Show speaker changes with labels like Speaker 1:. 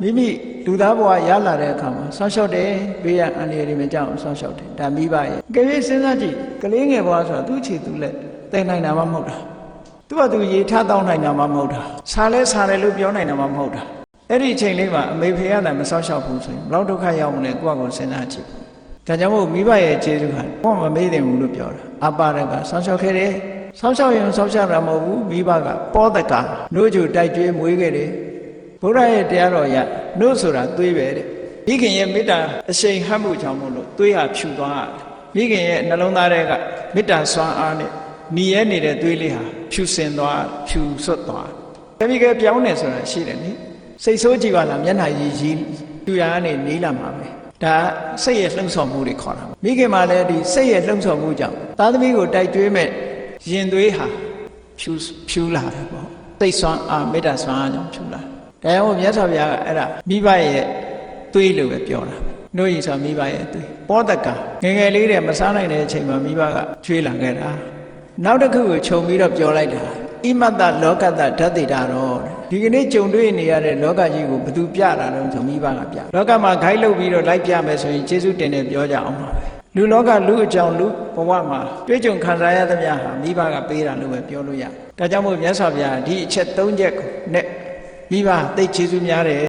Speaker 1: မိမိလူသားဘဝရလာတဲ့အခါမှာဆောင်းလျှောက်တယ်ဘေးရန်အန္တရာယ်တွေမကြောက်အောင်ဆောင်းလျှောက်တယ်ဒါမိဘရဲ့ကလေးစဉ်းစားကြည့်ကလေးငယ်ဘဝဆိုတော့သူ့ခြေသူလက်တည်နိုင်တာမှမဟုတ်တာသူကသူရေထားတောင်းနိုင်တာမှမဟုတ်တာစားလဲစားတယ်လို့ပြောနိုင်တာမှမဟုတ်တာအဲ့ဒီအချိန်လေးမှာအမေဖေရတာမဆောင်းလျှောက်ဘူးဆိုရင်ဘလောက်ဒုက္ခရောက်မလဲကိုယ့်ကိုစဉ်းစားကြည့်ဒါကြောင့်မို့မိဘရဲ့ခြေသူဟာဘာမှမမေ့တယ်ဘူးလို့ပြောတာအပါရကဆောင်းလျှောက်ခဲ့တယ်ဆောင်းလျှောက်ရင်ဆောင်းလျှောက်တာမဟုတ်ဘူးမိဘကပောတကနှုတ်ကြိုတိုက်ကျွေးမွေးခဲ့တယ်ဘုရားရဲ့တရားတော်ရနှုတ်ဆိုတာသွေးပဲတဲ့မိခင်ရဲ့မေတ္တာအရှိန်ဟပ်မှုကြောင့်မို့လို့သွေးဟာဖြူသွားတယ်မိခင်ရဲ့နှလုံးသားထဲကမေတ္တာစွမ်းအားနဲ့หนีရဲနေတဲ့သွေးလေးဟာဖြူစင်သွားဖြူဆွတ်သွားတမိကပြောင်းနေဆိုတာရှိတယ်နိစိတ်ဆိုးကြည့်ပါလားမျက်နှာရည်ကြီးသူရကနေနေလာမှာပဲဒါစိတ်ရဲ့လှုံ့ဆော်မှုတွေခေါ်တာမိခင်မှာလည်းဒီစိတ်ရဲ့လှုံ့ဆော်မှုကြောင့်သားသမီးကိုတိုက်ကျွေးမဲ့ရင်သွေးဟာဖြူလာတယ်ပေါ့စိတ်စွမ်းအားမေတ္တာစွမ်းအားကြောင့်ဖြူလာဒါကြောင့်မြတ်စွာဘုရားကအဲ့ဒါမိဘရဲ့သွေးလို့ပဲပြောတာနှုတ်ရည်ဆိုမိဘရဲ့သွေးပောတကငယ်ငယ်လေးတဲ့မစားနိုင်တဲ့အချိန်မှာမိဘကကျွေးလာခဲ့တာနောက်တစ်ခုကိုခြုံပြီးတော့ပြောလိုက်တာဣမတ္တလောကတ္တဓာတိတာတော့ဒီကနေ့ကြုံတွေ့နေရတဲ့လောကကြီးကိုဘယ်သူပြတာလဲဆိုမိဘကပြလောကမှာဂိုက်လုပ်ပြီးတော့လိုက်ပြမယ်ဆိုရင်ကျေးဇူးတင်တယ်ပြောကြအောင်ပါပဲလူလောကလူအကြောင်းလူဘဝမှာတွေ့ကြုံခံစားရသမျှဟာမိဘကပေးတာလို့ပဲပြောလို့ရဒါကြောင့်မို့မြတ်စွာဘုရားဒီအချက်၃ချက်နဲ့မိဘသိကျေးဇူးများတယ်